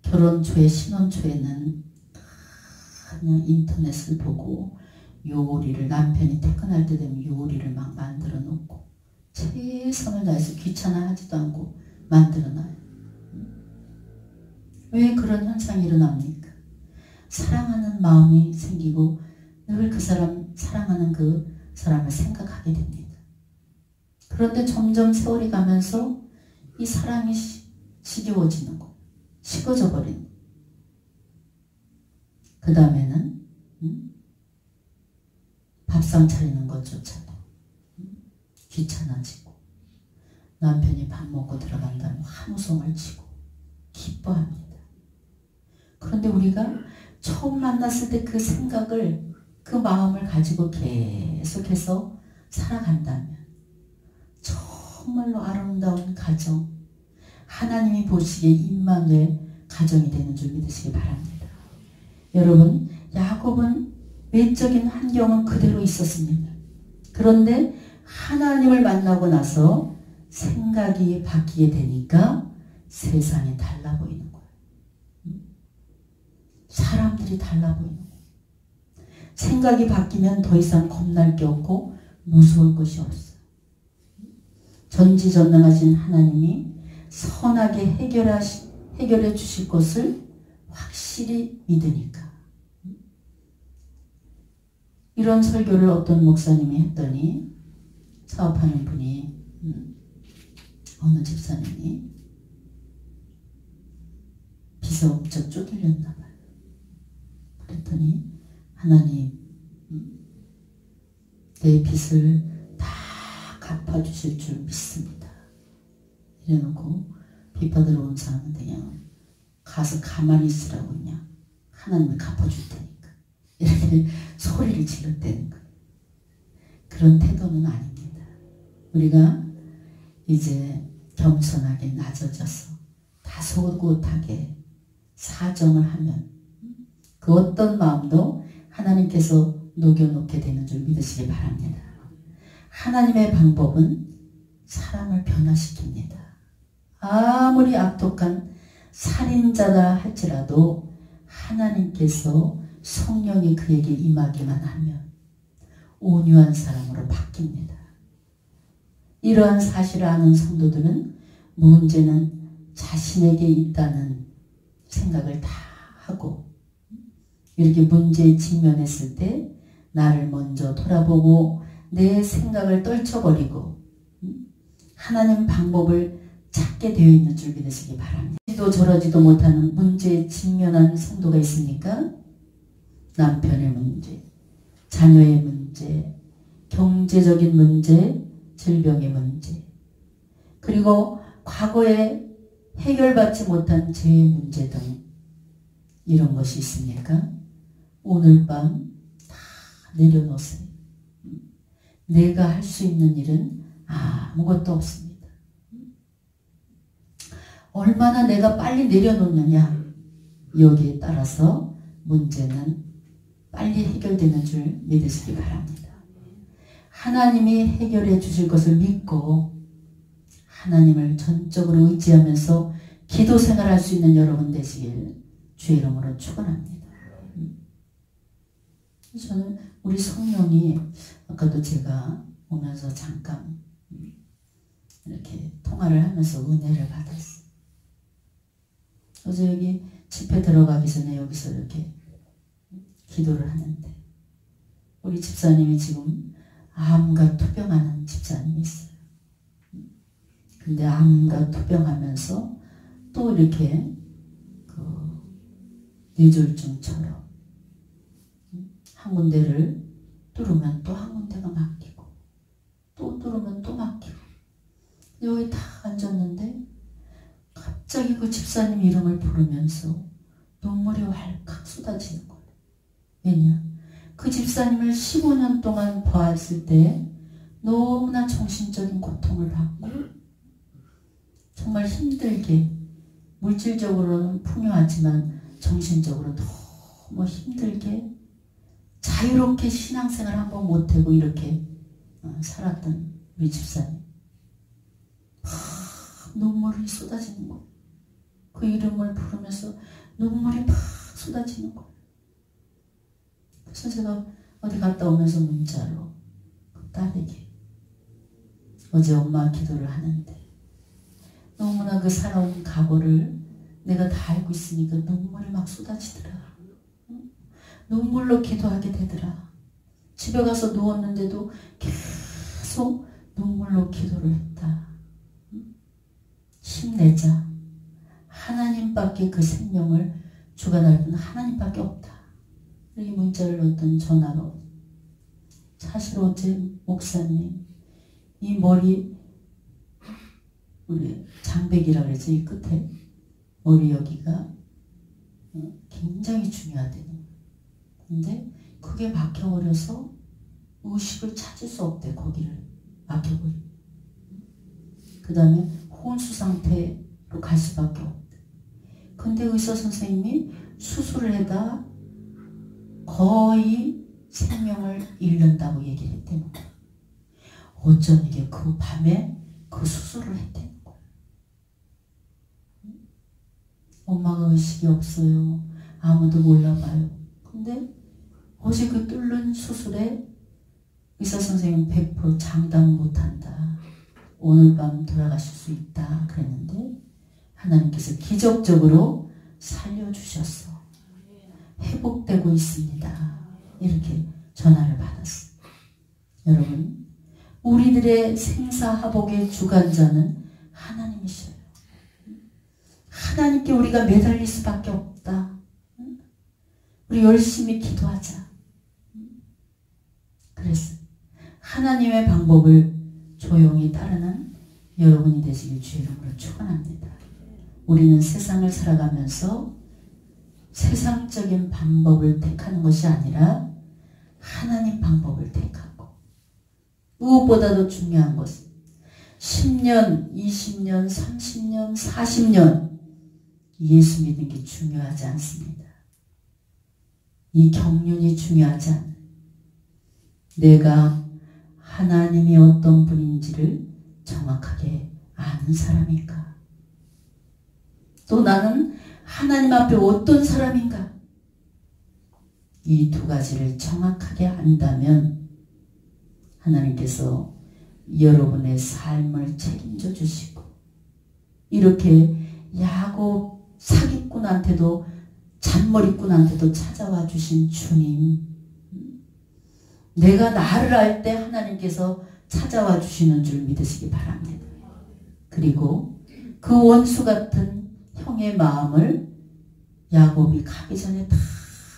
결혼 초에, 신혼 초에는 그냥 인터넷을 보고 요리를, 남편이 퇴근할 때 되면 요리를 막 만들어 놓고 최선을 다해서 귀찮아하지도 않고 만들어 놔요. 왜 그런 현상이 일어납니까? 사랑하는 마음이 생기고 늘 그 사람, 사랑하는 그 사람을 생각하게 됩니다. 그런데 점점 세월이 가면서 이 사랑이 지겨워지는 거, 식어져 버리는 거. 그 다음에는 밥상 차리는 것조차도 귀찮아지고, 남편이 밥 먹고 들어간다면 한우성을 치고 기뻐합니다. 그런데 우리가 처음 만났을 때 그 생각을, 그 마음을 가지고 계속해서 살아간다면 정말로 아름다운 가정, 하나님이 보시기에 임마누엘 가정이 되는 줄 믿으시기 바랍니다. 여러분, 야곱은 외적인 환경은 그대로 있었습니다. 그런데 하나님을 만나고 나서 생각이 바뀌게 되니까 세상이 달라 보이는 거예요. 사람들이 달라 보이는 거예요. 생각이 바뀌면 더 이상 겁날 게 없고 무서울 것이 없어요. 전지전능하신 하나님이 선하게 해결해 주실 것을 확실히 믿으니까. 이런 설교를 어떤 목사님이 했더니, 사업하는 분이, 어느 집사님이 비서업적 쫓기렸나 봐요. 그랬더니 하나님, 내 빚을 다 갚아주실 줄 믿습니다. 이래놓고 빚받으러 온 사람한테 그냥 가서 가만히 있으라고 그냥 하나님이 갚아줄 테니까 이렇게 소리를 질렀다는 거예요. 그런 태도는 아닙니다. 우리가 이제 겸손하게 낮아져서 다소곳하게 사정을 하면 그 어떤 마음도 하나님께서 녹여놓게 되는 줄 믿으시기 바랍니다. 하나님의 방법은 사람을 변화시킵니다. 아무리 악독한 살인자다 할지라도 하나님께서 성령이 그에게 임하기만 하면 온유한 사람으로 바뀝니다. 이러한 사실을 아는 성도들은 문제는 자신에게 있다는 생각을 다 하고, 이렇게 문제에 직면했을 때 나를 먼저 돌아보고 내 생각을 떨쳐버리고 하나님 방법을 찾게 되어 있는 줄 믿으시기 바랍니다. 저러지도 못하는 문제에 직면한 성도가 있으니까 남편의 문제, 자녀의 문제, 경제적인 문제, 질병의 문제, 그리고 과거에 해결받지 못한 죄의 문제 등 이런 것이 있습니까? 오늘 밤 다 내려놓으세요. 내가 할 수 있는 일은 아무것도 없습니다. 얼마나 내가 빨리 내려놓느냐, 여기에 따라서 문제는 빨리 해결되는 줄 믿으시기 바랍니다. 하나님이 해결해 주실 것을 믿고 하나님을 전적으로 의지하면서 기도 생활할 수 있는 여러분 되시길 주의 이름으로 축원합니다. 저는 우리 성령이 아까도 제가 오면서 잠깐 이렇게 통화를 하면서 은혜를 받았어요. 어제 여기 집회 들어가기 전에 여기서 이렇게 기도를 하는데 우리 집사님이 지금 암과 투병하는 집사님이 있어요. 근데 암과 투병하면서 또 이렇게 뇌졸중처럼 한 군데를 뚫으면 또 한 군데가 막히고 또 뚫으면 또 막히고 여기 다 앉았는데 갑자기 그 집사님 이름을 부르면서 눈물이 왈칵 쏟아지는 거예요. 왜냐? 그 집사님을 15년 동안 보았을 때 너무나 정신적인 고통을 받고 정말 힘들게 물질적으로는 풍요하지만 정신적으로 너무 힘들게 자유롭게 신앙생활 한번 못하고 이렇게 살았던 우리 집사님. 눈물이 쏟아지는 거예요. 그 이름을 부르면서 눈물이 막 쏟아지는 거예요. 그래서 제가 어디 갔다 오면서 문자로 그 딸에게 어제 엄마 기도를 하는데 너무나 그 살아온 각오를 내가 다 알고 있으니까 눈물이 막 쏟아지더라. 눈물로 기도하게 되더라. 집에 가서 누웠는데도 계속 눈물로 기도를 했다. 힘내자. 하나님밖에 그 생명을 주관할 분 하나님밖에 없다. 이 문자를 넣었던 전화가 사실 어제 목사님 이 머리 우리 장백이라 그러지 이 끝에 머리 여기가 굉장히 중요하대요. 근데 그게 막혀버려서 의식을 찾을 수 없대. 거기를 막혀버려. 그 다음에 혼수 상태로 갈 수밖에 없대. 근데 의사 선생님이 수술을 해다 거의 생명을 잃는다고 얘기를 했대는 거야. 어쩜 이게 그 밤에 그 수술을 했대는 거야. 엄마가 의식이 없어요. 아무도 몰라봐요. 근데 어제 그 뚫는 수술에 의사 선생님 100% 장담 못한다. 오늘 밤 돌아가실 수 있다. 그랬는데 하나님께서 기적적으로 살려주셨어. 회복되고 있습니다. 이렇게 전화를 받았어요. 여러분, 우리들의 생사화복의 주관자는 하나님이셔요. 하나님께 우리가 매달릴 수밖에 없다. 우리 열심히 기도하자. 그래서 하나님의 방법을 조용히 따르는 여러분이 되시길 주의 이름으로 축원합니다. 우리는 세상을 살아가면서 세상적인 방법을 택하는 것이 아니라 하나님 방법을 택하고 무엇보다도 중요한 것은 10년, 20년, 30년, 40년 예수 믿는 게 중요하지 않습니다. 이 경륜이 중요하지 않아요. 내가 하나님이 어떤 분인지를 정확하게 아는 사람인가? 또 나는 하나님 앞에 어떤 사람인가? 이 두 가지를 정확하게 안다면 하나님께서 여러분의 삶을 책임져 주시고 이렇게 야곱 사기꾼한테도 잔머리꾼한테도 찾아와 주신 주님, 내가 나를 알 때 하나님께서 찾아와 주시는 줄 믿으시기 바랍니다. 그리고 그 원수 같은 형의 마음을 야곱이 가기 전에 다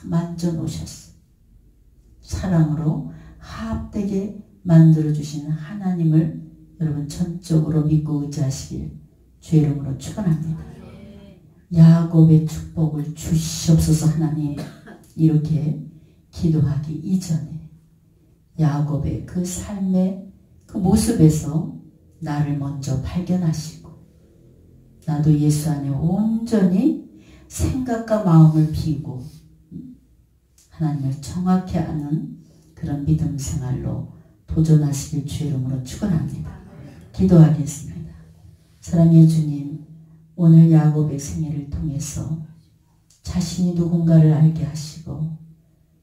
만져 놓으셨어. 사랑으로 화합되게 만들어주시는 하나님을 여러분 전적으로 믿고 의지하시길 주의 이름으로 축원합니다. 야곱의 축복을 주시옵소서. 하나님, 이렇게 기도하기 이전에 야곱의 그 삶의 그 모습에서 나를 먼저 발견하시고 나도 예수 안에 온전히 생각과 마음을 비우고 하나님을 정확히 아는 그런 믿음 생활로 도전하시길 주의 이름으로 축원합니다. 기도하겠습니다. 사랑의 주님, 오늘 야곱의 생애를 통해서 자신이 누군가를 알게 하시고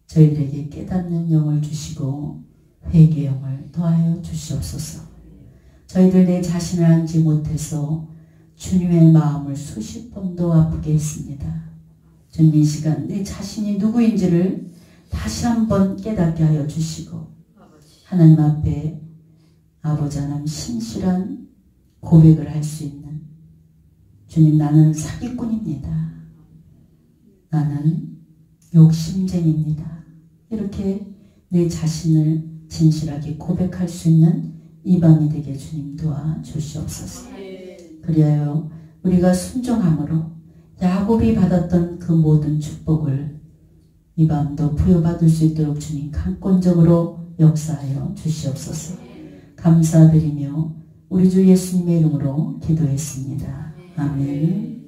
저희들에게 깨닫는 영을 주시고 회개의 영을 더하여 주시옵소서. 저희들 내 자신을 알지 못해서 주님의 마음을 수십 번도 아프게 했습니다. 주님, 이 시간 내 자신이 누구인지를 다시 한번 깨닫게 하여 주시고 하나님 앞에 아버지 하나님 신실한 고백을 할 수 있는, 주님, 나는 사기꾼입니다. 나는 욕심쟁입니다. 이렇게 내 자신을 진실하게 고백할 수 있는 이 밤이 되게 주님 도와주시옵소서. 그리하여 우리가 순종함으로 야곱이 받았던 그 모든 축복을 이 밤도 부여받을 수 있도록 주님 강권적으로 역사하여 주시옵소서. 감사드리며 우리 주 예수님의 이름으로 기도했습니다. 아멘.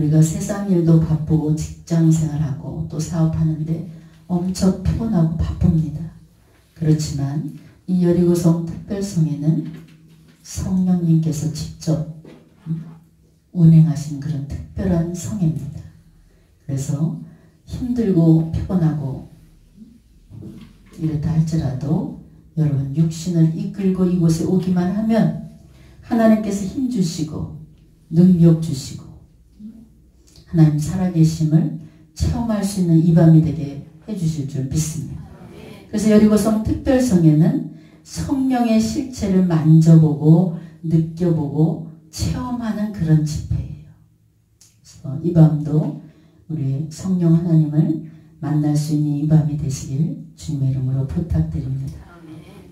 우리가 세상 일도 바쁘고 직장 생활하고 또 사업하는데 엄청 피곤하고 바쁩니다. 그렇지만 이 여리고성 특별성에는 성령님께서 직접 운행하신 그런 특별한 성입니다. 그래서 힘들고 피곤하고 이렇다 할지라도 여러분 육신을 이끌고 이곳에 오기만 하면 하나님께서 힘 주시고 능력 주시고 하나님 살아계심을 체험할 수 있는 이 밤이 되게 해주실 줄 믿습니다. 그래서 여리고성 특별성에는 성령의 실체를 만져보고 느껴보고 체험하는 그런 집회예요. 그래서 이 밤도 우리 성령 하나님을 만날 수 있는 이 밤이 되시길 주님의 이름으로 부탁드립니다.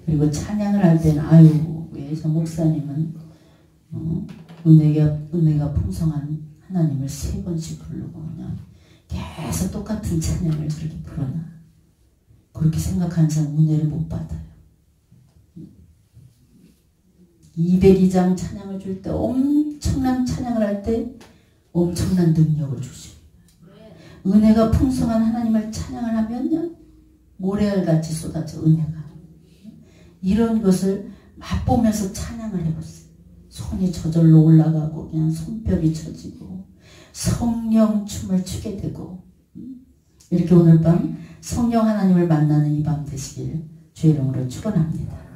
그리고 찬양을 할 때는 아유 왜 저 목사님은 은혜가 풍성한 하나님을 3번씩 부르고 그냥 계속 똑같은 찬양을 그렇게 부르나 그렇게 생각하는 사람 은혜를 못 받아요. 202장 찬양을 줄 때 엄청난 찬양을 할 때 엄청난 능력을 주시고 은혜가 풍성한 하나님을 찬양을 하면요 모래알같이 쏟아져 은혜가 이런 것을 맛보면서 찬양을 해보세요. 손이 저절로 올라가고 그냥 손뼉이 쳐지고 성령 춤을 추게 되고 이렇게 오늘 밤 성령 하나님을 만나는 이 밤 되시길 주의 이름으로 축원합니다.